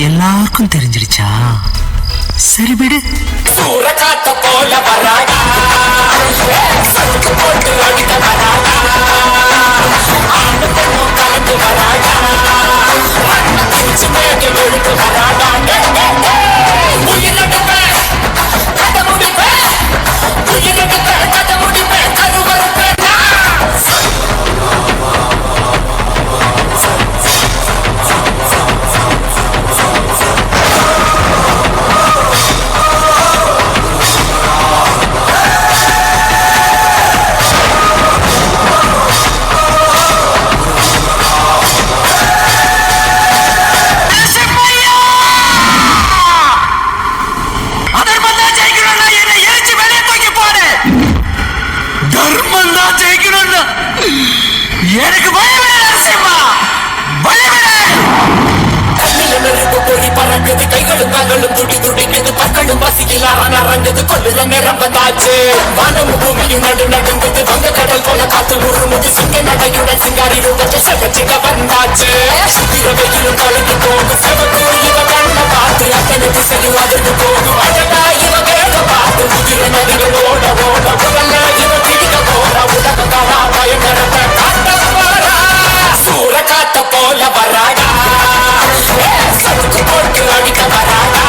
எல்லாருக்கும் தெரிஞ்சிருச்சா? சரி விடு. சூரகாத்த போல வராடா, சருக்கு போட்டு அடிக்க வராடா, ஆண்டு பெண்ணும் கலந்து வராடா, மண்ண திருச்சி மேய்க்க விழுந்து வராடா. உயிரிழப்பேன் கதை முடிப்பேன், உயிரிழப்பேன் கதை முடிப்பேன், கருவறுப்பேன். எனக்கு பயவிட நரசிம்மா, பயவிட. கண்ணில நெருப்பு பொறி பறக்குது, கைகளும் கால்களும் துடி துடிக்குது, பற்களும் பசியில் அரங்குது, கொள்ளுற நேரம் வந்தாச்சு. வானமும் பூமியும் நடுங்குது, வங்க கடல் போல காத்து உருமுது, சிங்க நடையுடன் சிங்காரி ரூபத்தை செவச்சிக்க வந்தாச்சு. சுத்திர வெயிலும் கலந்து போகும், செவக்கு இவ கண்ண பார்த்து அத்தனை திசையும் அதிர்ந்து போகும். அழகா இவ வேக பார்த்து உதிர நதிகள் ஓட ஓட உடல்ல இவ பிடிக்க போற உலக காலா பயங்கரத்தை காட்ட போறா. சூற காத்த போல வராடா, சறுக்கு போட்டு அடிக்க வராடா.